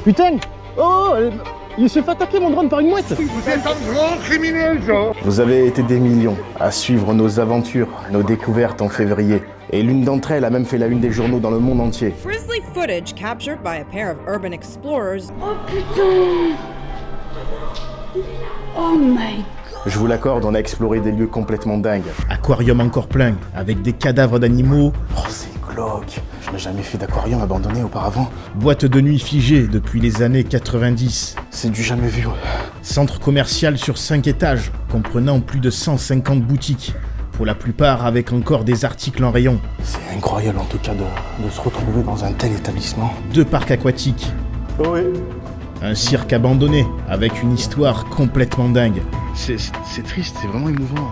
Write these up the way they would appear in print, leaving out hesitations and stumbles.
Putain! Oh! Il s'est fait attaquer mon drone par une mouette! Vous êtes un grand criminel, Jean! Vous avez été des millions à suivre nos aventures, nos découvertes en février. Et l'une d'entre elles a même fait la une des journaux dans le monde entier. Grisly footage captured by a pair of urban explorers. Oh putain! Oh my god! Je vous l'accorde, on a exploré des lieux complètement dingues. Aquarium encore plein, avec des cadavres d'animaux. Oh, c'est glauque. Je n'ai jamais fait d'aquarium abandonné auparavant. Boîte de nuit figée depuis les années 90. C'est du jamais vu. Centre commercial sur 5 étages, comprenant plus de 150 boutiques. Pour la plupart avec encore des articles en rayon. C'est incroyable en tout cas de se retrouver dans un tel établissement. 2 parcs aquatiques. Oh oui. Un cirque abandonné, avec une histoire complètement dingue. C'est triste, c'est vraiment émouvant.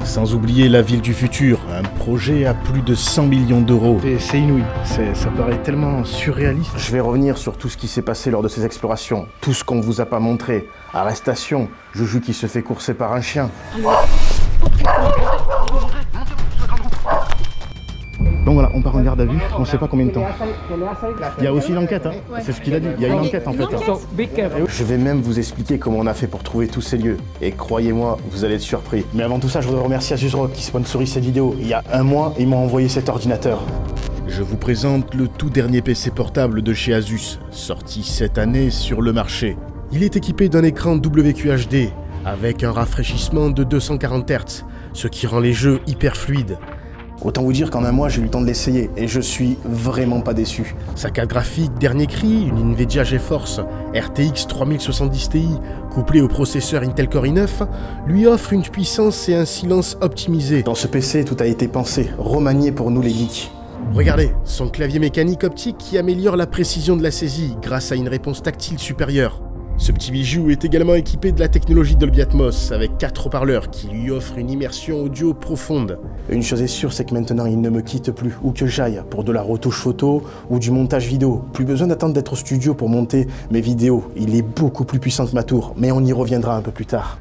Sans oublier la ville du futur, un projet à plus de 100 millions d'euros. C'est inouï, ça paraît tellement surréaliste. Je vais revenir sur tout ce qui s'est passé lors de ces explorations. Tout ce qu'on vous a pas montré. Arrestation, Juju qui se fait courser par un chien. Donc voilà, on part en garde à vue, on sait pas combien de temps. Il y a aussi l'enquête, hein. C'est ce qu'il a dit, il y a une enquête en fait. Je vais même vous expliquer comment on a fait pour trouver tous ces lieux. Et croyez-moi, vous allez être surpris. Mais avant tout ça, je voudrais remercier Asus ROG qui sponsorise cette vidéo. Il y a un mois, ils m'ont envoyé cet ordinateur. Je vous présente le tout dernier PC portable de chez Asus, sorti cette année sur le marché. Il est équipé d'un écran WQHD, avec un rafraîchissement de 240 Hz, ce qui rend les jeux hyper fluides. Autant vous dire qu'en un mois, j'ai eu le temps de l'essayer et je suis vraiment pas déçu. Sa carte graphique dernier cri, une Nvidia GeForce RTX 3070 Ti, couplée au processeur Intel Core i9, lui offre une puissance et un silence optimisés. Dans ce PC, tout a été pensé, remanié pour nous les geeks. Regardez, son clavier mécanique optique qui améliore la précision de la saisie grâce à une réponse tactile supérieure. Ce petit bijou est également équipé de la technologie Dolby Atmos avec 4 haut-parleurs qui lui offrent une immersion audio profonde. Une chose est sûre, c'est que maintenant il ne me quitte plus, où que j'aille, pour de la retouche photo ou du montage vidéo. Plus besoin d'attendre d'être au studio pour monter mes vidéos. Il est beaucoup plus puissant que ma tour, mais on y reviendra un peu plus tard.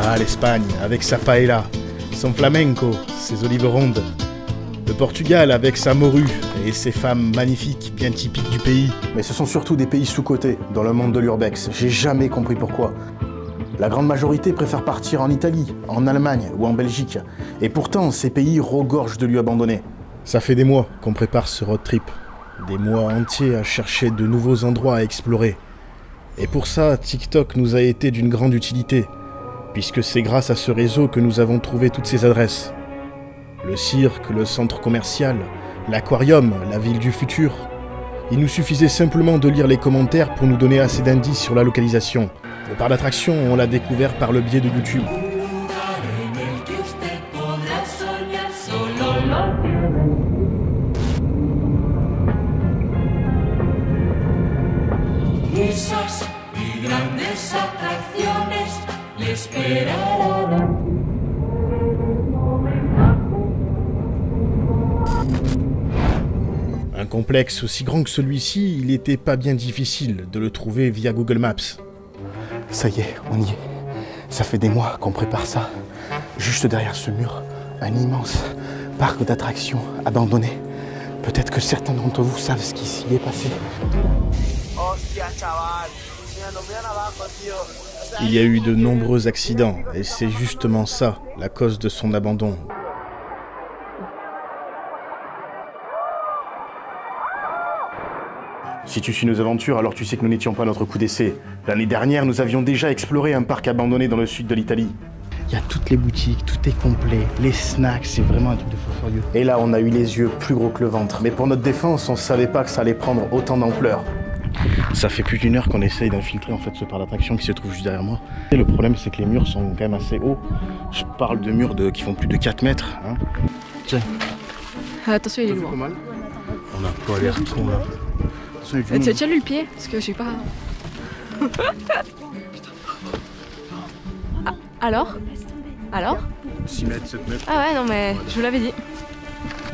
Ah, l'Espagne, avec sa paella, son flamenco, ses olives rondes. Le Portugal, avec sa morue et ses femmes magnifiques, bien typiques du pays. Mais ce sont surtout des pays sous-cotés dans le monde de l'urbex. J'ai jamais compris pourquoi. La grande majorité préfère partir en Italie, en Allemagne ou en Belgique. Et pourtant, ces pays regorgent de lieux abandonnés. Ça fait des mois qu'on prépare ce road trip. Des mois entiers à chercher de nouveaux endroits à explorer. Et pour ça, TikTok nous a été d'une grande utilité. Puisque c'est grâce à ce réseau que nous avons trouvé toutes ces adresses. Le cirque, le centre commercial, l'aquarium, la ville du futur. Il nous suffisait simplement de lire les commentaires pour nous donner assez d'indices sur la localisation. Le parc d'attractions, on l'a découvert par le biais de YouTube. Un complexe aussi grand que celui-ci, il n'était pas bien difficile de le trouver via Google Maps. Ça y est, on y est. Ça fait des mois qu'on prépare ça. Juste derrière ce mur, un immense parc d'attractions abandonné. Peut-être que certains d'entre vous savent ce qui s'y est passé. Il y a eu de nombreux accidents, et c'est justement ça, la cause de son abandon. Si tu suis nos aventures, alors tu sais que nous n'étions pas à notre coup d'essai. L'année dernière, nous avions déjà exploré un parc abandonné dans le sud de l'Italie. Il y a toutes les boutiques, tout est complet, les snacks, c'est vraiment un truc de fou furieux. Et là, on a eu les yeux plus gros que le ventre. Mais pour notre défense, on savait pas que ça allait prendre autant d'ampleur. Ça fait plus d'une heure qu'on essaye d'infiltrer en fait ce parc d'attraction qui se trouve juste derrière moi. Et le problème, c'est que les murs sont quand même assez hauts. Je parle de murs qui font plus de 4 mètres. Hein. Tiens. Attention, il est loin. On a pas l'air trop là. Tiens lui le pied, parce que je sais pas. Ah, alors 6 mètres, 7 mètres. Ah ouais, non mais je vous l'avais dit.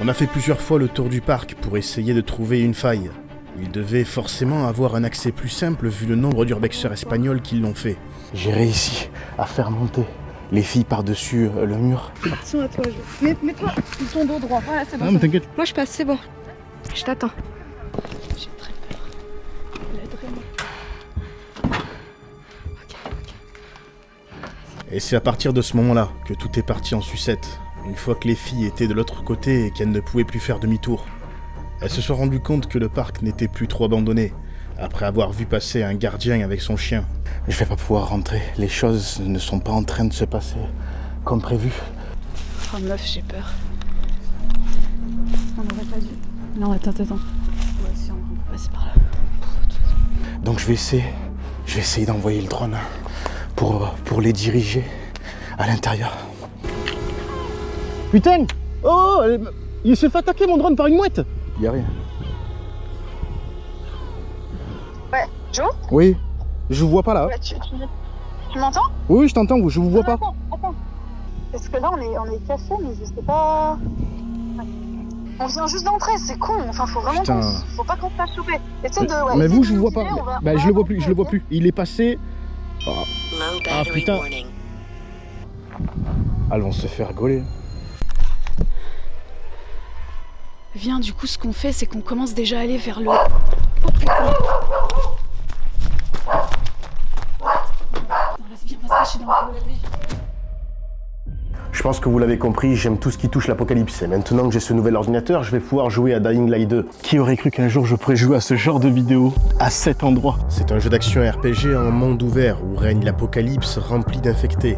On a fait plusieurs fois le tour du parc pour essayer de trouver une faille. Il devait forcément avoir un accès plus simple vu le nombre d'urbexeurs espagnols qui l'ont fait. J'ai réussi à faire monter les filles par-dessus le mur. Ils sont à toi, Jo. Mets-toi ton dos droit. Voilà, c'est bon. Non, mais t'inquiète. Moi, je passe, c'est bon. Je t'attends. J'ai très peur. Et c'est à partir de ce moment-là que tout est parti en sucette. Une fois que les filles étaient de l'autre côté et qu'elles ne pouvaient plus faire demi-tour. Elles se sont rendues compte que le parc n'était plus trop abandonné, après avoir vu passer un gardien avec son chien. Je vais pas pouvoir rentrer. Les choses ne sont pas en train de se passer comme prévu. Oh meuf, j'ai peur. On n'aurait pas dû. Non, attends. Ouais, si, on peut passer par là. Donc je vais essayer d'envoyer le drone pour les diriger à l'intérieur. Putain! Oh! Il s'est fait attaquer mon drone par une mouette! Y a rien. Ouais, Joe? Oui, je vous vois pas là. Ouais, tu m'entends? Oui, je t'entends, je vous vois pas. Attends. Parce que là, on est cassé, mais je sais pas... On vient juste d'entrer, c'est con. Enfin, faut vraiment faut pas qu'on se fasse choper. Essaye de... Ouais, mais vous, je vous vois tirer, pas. Bah, je le vois plus. Il est passé... Oh. Ah putain. Elles vont se faire gauler. Viens, du coup, ce qu'on fait, c'est qu'on commence déjà à aller vers le... Oh putain! Viens, on va se cacher dans le couloir. Je pense que vous l'avez compris, j'aime tout ce qui touche l'apocalypse. Et maintenant que j'ai ce nouvel ordinateur, je vais pouvoir jouer à Dying Light 2. Qui aurait cru qu'un jour je pourrais jouer à ce genre de vidéo à cet endroit? C'est un jeu d'action RPG en monde ouvert où règne l'apocalypse rempli d'infectés.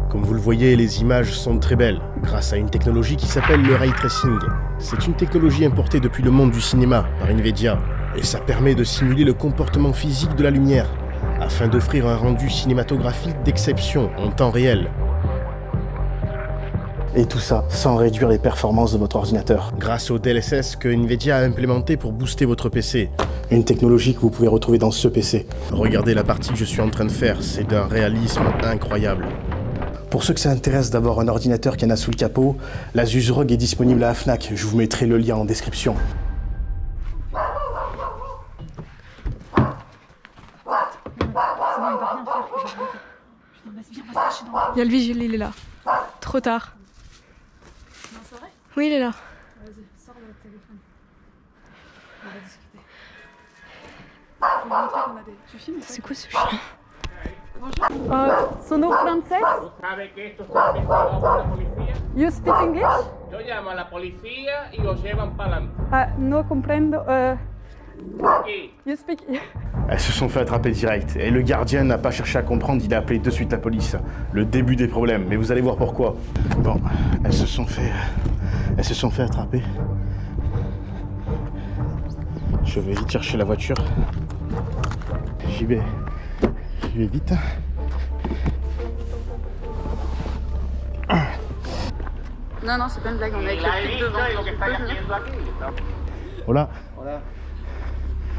Comme vous le voyez, les images sont très belles, grâce à une technologie qui s'appelle le Ray Tracing. C'est une technologie importée depuis le monde du cinéma par Nvidia, et ça permet de simuler le comportement physique de la lumière, afin d'offrir un rendu cinématographique d'exception en temps réel. Et tout ça sans réduire les performances de votre ordinateur. Grâce au DLSS que Nvidia a implémenté pour booster votre PC. Une technologie que vous pouvez retrouver dans ce PC. Regardez la partie que je suis en train de faire, c'est d'un réalisme incroyable. Pour ceux que ça intéresse d'avoir un ordinateur qui en a sous le capot, l'Asus ROG est disponible à la Fnac. Je vous mettrai le lien en description. Il y a le vigile, il est là. Trop tard. Non, c'est vrai? Oui, il est là. Vas-y, sors le téléphone. On va discuter. Faut lui montrer qu'on a des... Tu filmes? C'est quoi ce chien? ¿Sono francés? ¿Sabe que esto está investigado por la policía? You speak English? Yo llamo a la policía y los llevan para adelante. No comprendo. Aquí. You speak... Elles se sont fait attraper direct, et le gardien n'a pas cherché à comprendre, il a appelé de suite la police. Le début des problèmes, mais vous allez voir pourquoi. Bon, elles se sont fait attraper. Je vais vite chercher la voiture. J'y vais vite. Non, c'est pas une blague, on est avec le flic devant. Lo que está haciendo aquí. Hola.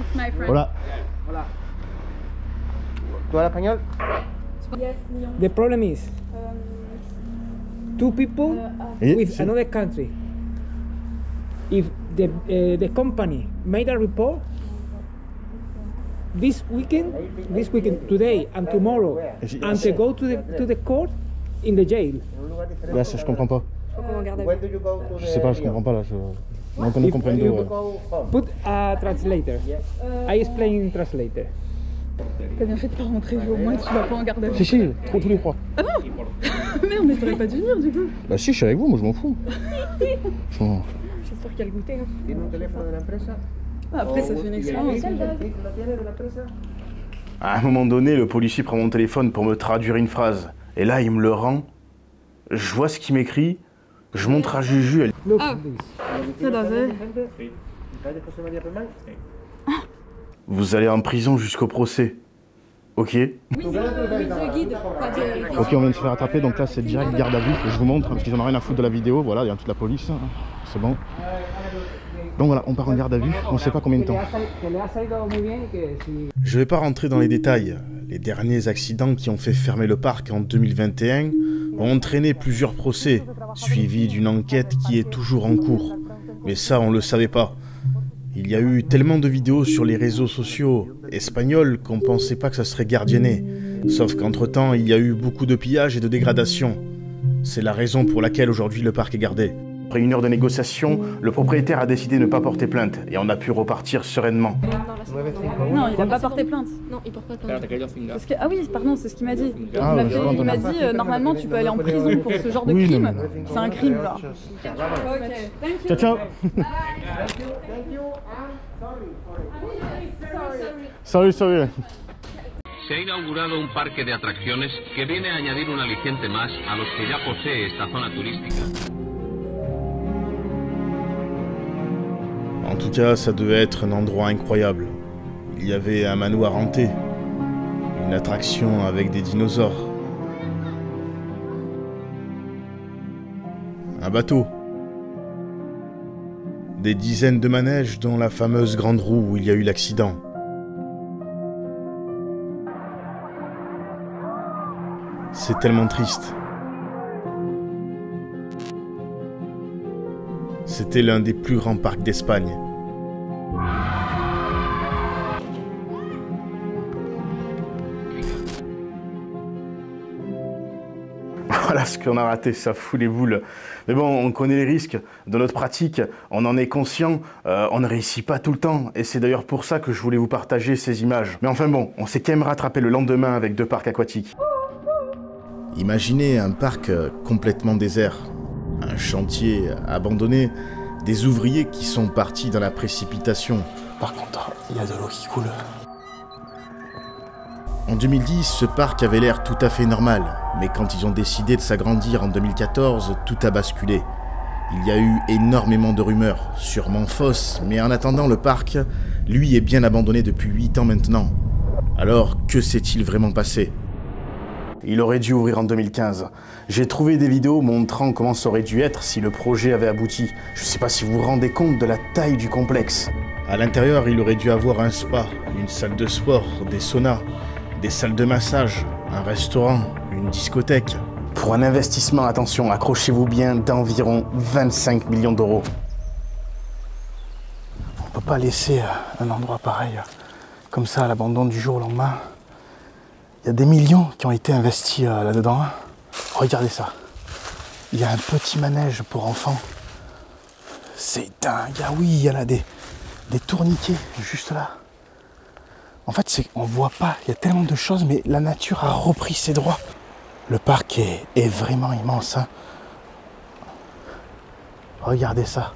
It's my friend. Hola. ¿Tú hablas español? The problem is two people with another country. If the company made a report this weekend, today and tomorrow, and they go to the court in the jail. Là, je comprends pas. Pourquoi on garde à vue? Je sais pas, je comprends pas là. Non, qu'on ne comprenne pas. Put a translator. I explain in translator. T'as bien fait de pas rentrer, au moins tu vas pas en garde à vue. Si, tous les trois. Ah non. Merde, mais t'aurais pas dû venir du coup. Bah si, je suis avec vous, moi je m'en fous. J'espère qu'il y a le goûter. Après, ça fait une expérience. À un moment donné, le policier prend mon téléphone pour me traduire une phrase. Et là, il me le rend. Je vois ce qu'il m'écrit. Je montre à Juju. Elle... Ah, c'est d'avoir. Vous allez en prison jusqu'au procès. Ok. Oui, le guide. Ok, on vient de se faire attraper, donc là c'est direct garde à vue. Je vous montre, parce qu'ils en ont rien à foutre de la vidéo. Voilà, il y a toute la police. C'est bon. Donc voilà, on part en garde à vue. On sait pas combien de temps. Je vais pas rentrer dans les détails. Les derniers accidents qui ont fait fermer le parc en 2021 ont entraîné plusieurs procès, suivis d'une enquête qui est toujours en cours. Mais ça, on le savait pas. Il y a eu tellement de vidéos sur les réseaux sociaux espagnols qu'on pensait pas que ça serait gardienné. Sauf qu'entre-temps, il y a eu beaucoup de pillages et de dégradations. C'est la raison pour laquelle aujourd'hui le parc est gardé. Après 1 heure de négociation, le propriétaire a décidé de ne pas porter plainte et on a pu repartir sereinement. Non, il n'a pas porté plainte. Non, il porte pas plainte. Parce que, ah oui, pardon, c'est ce qu'il m'a dit. Ah, il m'a dit, normalement, tu peux aller en prison pour ce genre de crime. C'est un crime, là. Ciao, ciao. Sorry. Se ha inaugurado un parque de atracciones que viene a añadir un aliciente más a los que ya posee esta zona turística. En tout cas, ça devait être un endroit incroyable. Il y avait un manoir hanté, une attraction avec des dinosaures, un bateau, des dizaines de manèges dont la fameuse grande roue où il y a eu l'accident. C'est tellement triste. C'était l'un des plus grands parcs d'Espagne. Voilà ce qu'on a raté, ça fout les boules. Mais bon, on connaît les risques de notre pratique, on en est conscient, on ne réussit pas tout le temps. Et c'est d'ailleurs pour ça que je voulais vous partager ces images. Mais enfin bon, on s'est quand même rattrapé le lendemain avec 2 parcs aquatiques. Imaginez un parc complètement désert, un chantier abandonné, des ouvriers qui sont partis dans la précipitation. Par contre, il y a de l'eau qui coule. En 2010, ce parc avait l'air tout à fait normal, mais quand ils ont décidé de s'agrandir en 2014, tout a basculé. Il y a eu énormément de rumeurs, sûrement fausses, mais en attendant, le parc, lui, est bien abandonné depuis 8 ans maintenant. Alors, que s'est-il vraiment passé ? Il aurait dû ouvrir en 2015. J'ai trouvé des vidéos montrant comment ça aurait dû être si le projet avait abouti. Je ne sais pas si vous vous rendez compte de la taille du complexe. À l'intérieur, il aurait dû avoir un spa, une salle de sport, des saunas, des salles de massage, un restaurant, une discothèque. Pour un investissement, attention, accrochez-vous bien, d'environ 25 millions d'euros. On ne peut pas laisser un endroit pareil, comme ça, à l'abandon du jour au lendemain. Il y a des millions qui ont été investis là-dedans. Regardez ça. Il y a un petit manège pour enfants. C'est dingue. Ah oui, il y en a des tourniquets juste là. En fait, on voit pas. Il y a tellement de choses, mais la nature a repris ses droits. Le parc est vraiment immense. Hein. Regardez ça.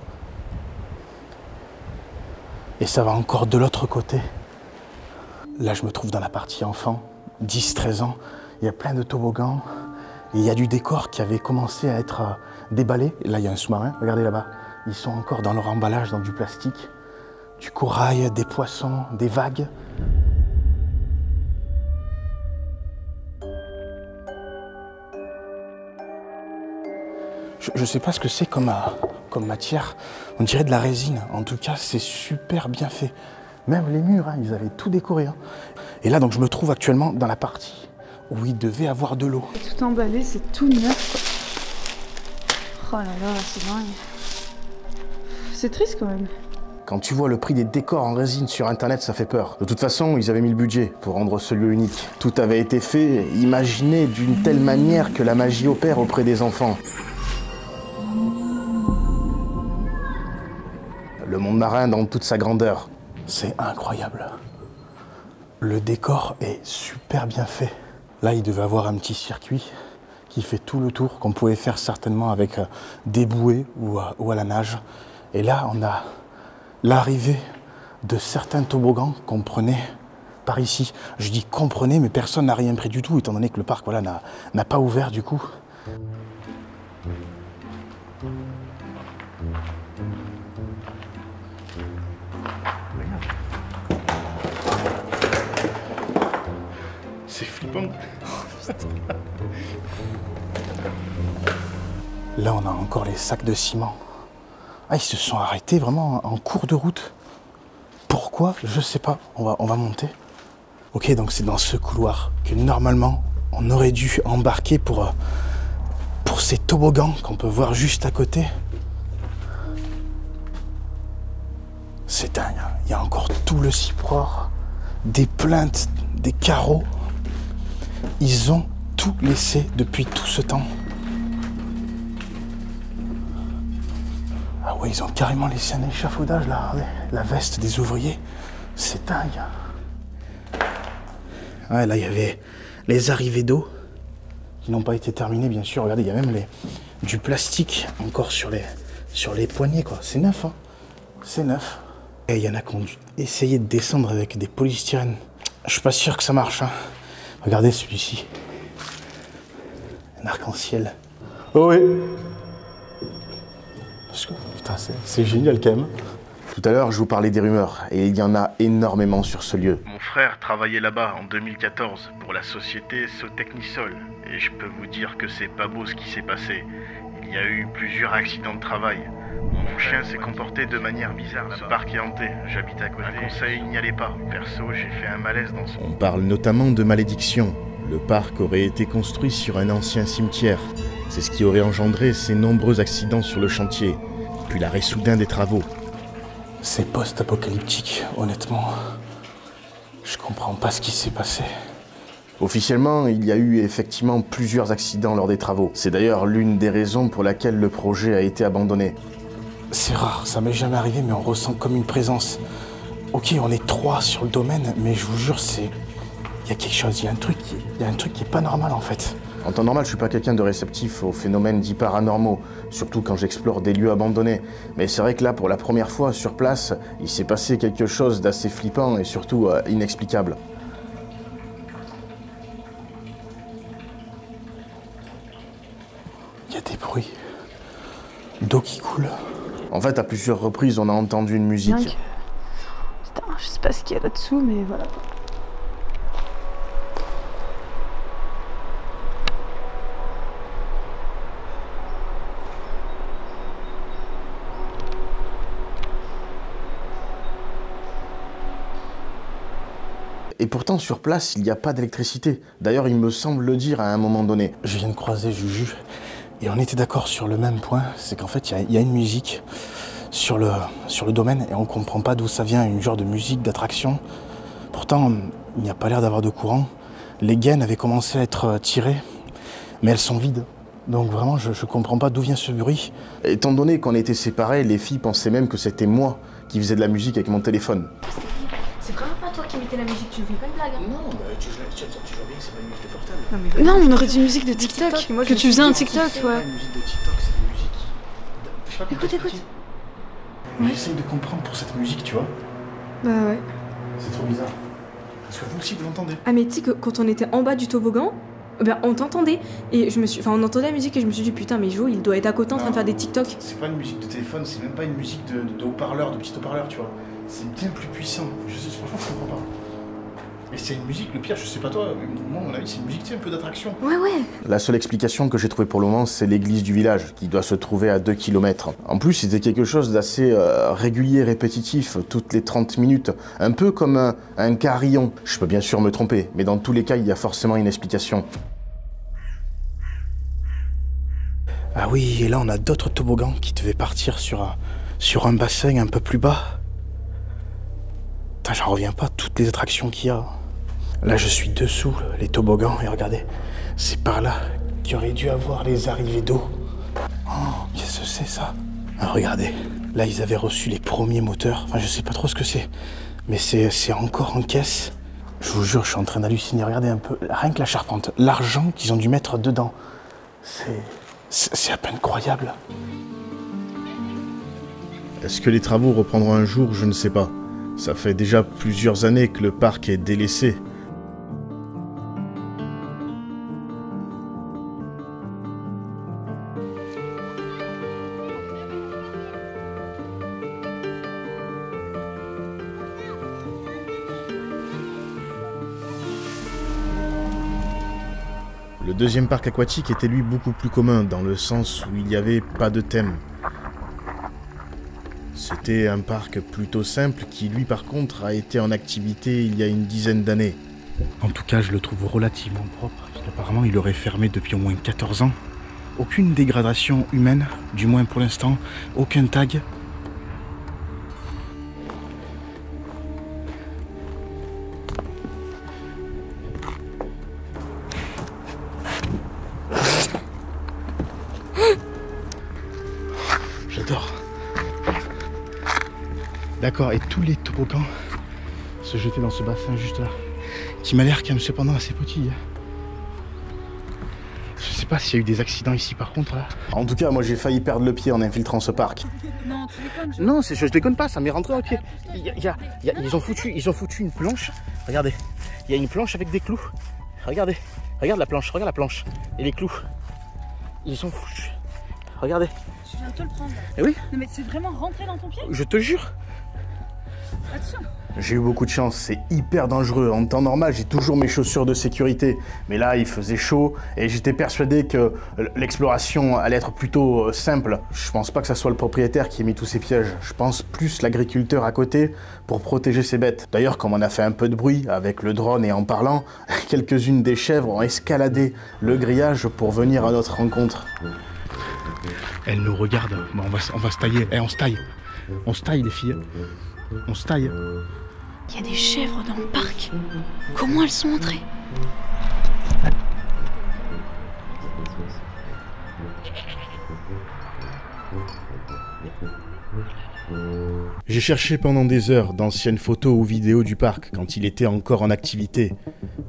Et ça va encore de l'autre côté. Là, je me trouve dans la partie enfant. 10-13 ans, il y a plein de toboggans et il y a du décor qui avait commencé à être déballé. Là, il y a un sous-marin, regardez là-bas. Ils sont encore dans leur emballage, dans du plastique, du corail, des poissons, des vagues. Je sais pas ce que c'est comme matière. On dirait de la résine. En tout cas, c'est super bien fait. Même les murs, hein, ils avaient tout décoré. Hein. Et là, donc, je me trouve actuellement dans la partie où il devait avoir de l'eau. Tout emballé, c'est tout neuf. Oh là là, c'est dingue. C'est triste quand même. Quand tu vois le prix des décors en résine sur internet, ça fait peur. De toute façon, ils avaient mis le budget pour rendre ce lieu unique. Tout avait été fait, imaginé d'une telle manière que la magie opère auprès des enfants. Le monde marin dans toute sa grandeur. C'est incroyable. Le décor est super bien fait. Là, il devait avoir un petit circuit qui fait tout le tour, qu'on pouvait faire certainement avec des bouées ou à la nage. Et là, on a l'arrivée de certains toboggans qu'on prenait par ici. Je dis qu'on prenait, mais personne n'a rien pris du tout, étant donné que le parc voilà, n'a pas ouvert du coup. C'est flippant. Là, on a encore les sacs de ciment. Ah, ils se sont arrêtés vraiment en cours de route. Pourquoi? Je sais pas. On va monter. Ok, donc c'est dans ce couloir que normalement, on aurait dû embarquer pour ces toboggans qu'on peut voir juste à côté. C'est dingue, hein. Il y a encore tout le cypror, des plaintes, des carreaux. Ils ont tout laissé depuis tout ce temps. Ah ouais, ils ont carrément laissé un échafaudage là, regardez. La veste des ouvriers, c'est dingue. Ouais, là il y avait les arrivées d'eau qui n'ont pas été terminées bien sûr. Regardez, il y a même du plastique encore sur les poignets quoi. C'est neuf, hein. C'est neuf. Et il y en a qui ont dû essayer de descendre avec des polystyrènes. Je suis pas sûr que ça marche, hein. Regardez celui-ci. Un arc-en-ciel. Oh oui. Putain, c'est génial quand même. Tout à l'heure, je vous parlais des rumeurs, et il y en a énormément sur ce lieu. Mon frère travaillait là-bas en 2014 pour la société Sotechnisol, et je peux vous dire que c'est pas beau ce qui s'est passé. Il y a eu plusieurs accidents de travail. Mon chien s'est comporté de manière bizarre. Ce parc est hanté, j'habite à côté. Un conseil, n'y allez pas. Perso, j'ai fait un malaise dans son... On parle notamment de malédiction. Le parc aurait été construit sur un ancien cimetière. C'est ce qui aurait engendré ces nombreux accidents sur le chantier, puis l'arrêt soudain des travaux. C'est post-apocalyptique, honnêtement. Je comprends pas ce qui s'est passé. Officiellement, il y a eu effectivement plusieurs accidents lors des travaux. C'est d'ailleurs l'une des raisons pour laquelle le projet a été abandonné. C'est rare, ça m'est jamais arrivé, mais on ressent comme une présence. Ok, on est 3 sur le domaine, mais je vous jure, il y a quelque chose, il y a un truc qui est pas normal en fait. En temps normal, je suis pas quelqu'un de réceptif aux phénomènes dits paranormaux, surtout quand j'explore des lieux abandonnés. Mais c'est vrai que là, pour la première fois sur place, il s'est passé quelque chose d'assez flippant et surtout inexplicable. Il y a des bruits d'eau qui coule. En fait, à plusieurs reprises, on a entendu une musique. Putain, je sais pas ce qu'il y a là-dessous, mais voilà. Et pourtant, sur place, il n'y a pas d'électricité. D'ailleurs, il me semble le dire à un moment donné. Je viens de croiser Juju, et on était d'accord sur le même point, c'est qu'en fait, il y a une musique sur le domaine, et on comprend pas d'où ça vient, une genre de musique d'attraction. Pourtant, il n'y a pas l'air d'avoir de courant. Les gaines avaient commencé à être tirées, mais elles sont vides. Donc vraiment, je comprends pas d'où vient ce bruit. Étant donné qu'on était séparés, les filles pensaient même que c'était moi qui faisais de la musique avec mon téléphone. C'est vraiment pas toi qui mettais la musique, tu me fais pas une blague, hein? Non, bah, tu vois bien que c'est pas une musique de portable. Non, on aurait dit une musique de TikTok. Moi, que tu faisais un TikTok, C'est pas ouais. une musique de TikTok, c'est une musique... Je sais pas comment Écoute. Mais j'essaye de comprendre pour cette musique, tu vois. Bah ouais. C'est trop bizarre. Parce que vous aussi, vous l'entendez. Ah mais tu sais que quand on était en bas du toboggan, ben on t'entendait et on entendait la musique et je me suis dit putain mais Jo il doit être à côté en train de faire des TikTok. C'est pas une musique de téléphone, c'est même pas une musique de haut-parleur, de petit haut-parleur, tu vois. C'est bien plus puissant. Franchement, je comprends pas. Mais c'est une musique, le pire, je sais pas toi, mais moi, à mon avis, c'est une musique, tu sais, un peu d'attraction. Ouais. La seule explication que j'ai trouvée pour le moment, c'est l'église du village, qui doit se trouver à 2 km. En plus, c'était quelque chose d'assez régulier, répétitif, toutes les 30 minutes. Un peu comme un carillon. Je peux bien sûr me tromper, mais dans tous les cas, il y a forcément une explication. Ah oui, et là, on a d'autres toboggans qui devaient partir sur un bassin un peu plus bas. Putain, j'en reviens pas, toutes les attractions qu'il y a. Là, je suis dessous, les toboggans, et regardez, c'est par là qu'il aurait dû avoir les arrivées d'eau. Oh, qu'est-ce que c'est ça? Ah, regardez, là, ils avaient reçu les premiers moteurs. Enfin, je sais pas trop ce que c'est, mais c'est encore en caisse. Je vous jure, je suis en train d'halluciner. Regardez un peu, rien que la charpente, l'argent qu'ils ont dû mettre dedans. C'est à peine croyable. Est-ce que les travaux reprendront un jour? Je ne sais pas. Ça fait déjà plusieurs années que le parc est délaissé. Le deuxième parc aquatique était lui beaucoup plus commun, dans le sens où il n'y avait pas de thème. C'était un parc plutôt simple qui, lui par contre, a été en activité il y a une dizaine d'années. En tout cas, je le trouve relativement propre, parce qu'apparemment il aurait fermé depuis au moins 14 ans. Aucune dégradation humaine, du moins pour l'instant, aucun tag. D'accord, et tous les toboggans se jetaient dans ce bassin juste là. Qui m'a l'air quand même cependant assez petit. Je sais pas s'il y a eu des accidents ici par contre là. En tout cas, moi j'ai failli perdre le pied en infiltrant ce parc. Non, tu déconnes. Non, je déconne pas, ça m'est rentré dans le pied. Ils ont foutu une planche. Regardez, il y a une planche avec des clous. Regardez, regarde la planche et les clous. Ils sont foutus. Regardez. Je viens de te le prendre. Eh oui. Non mais c'est vraiment rentré dans ton pied? Je te jure. Attention. J'ai eu beaucoup de chance, c'est hyper dangereux. En temps normal, j'ai toujours mes chaussures de sécurité. Mais là, il faisait chaud et j'étais persuadé que l'exploration allait être plutôt simple. Je pense pas que ça soit le propriétaire qui ait mis tous ces pièges. Je pense plus l'agriculteur à côté pour protéger ses bêtes. D'ailleurs, comme on a fait un peu de bruit avec le drone et en parlant, quelques-unes des chèvres ont escaladé le grillage pour venir à notre rencontre. Elles nous regardent. Bon, on va se tailler. On se taille. On se taille, les filles. On se taille. Il y a des chèvres dans le parc. Comment elles sont entrées? J'ai cherché pendant des heures d'anciennes photos ou vidéos du parc quand il était encore en activité.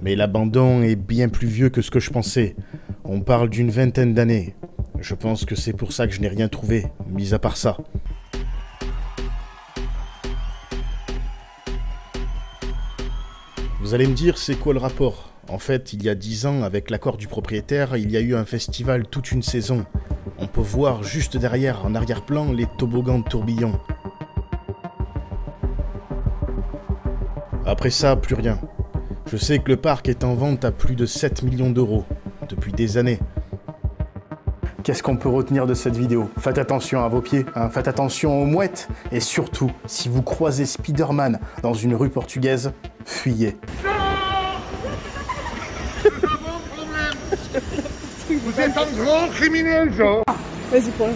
Mais l'abandon est bien plus vieux que ce que je pensais. On parle d'une vingtaine d'années. Je pense que c'est pour ça que je n'ai rien trouvé, mis à part ça. Vous allez me dire, c'est quoi le rapport? En fait, il y a 10 ans, avec l'accord du propriétaire, il y a eu un festival toute une saison. On peut voir juste derrière, en arrière-plan, les toboggans de tourbillon. Après ça, plus rien. Je sais que le parc est en vente à plus de 7 millions d'euros, depuis des années. Qu'est-ce qu'on peut retenir de cette vidéo? Faites attention à vos pieds, hein, faites attention aux mouettes, et surtout, si vous croisez Spider-Man dans une rue portugaise, fuyez. Vous êtes un grand criminel, ça. Vas-y, pour le...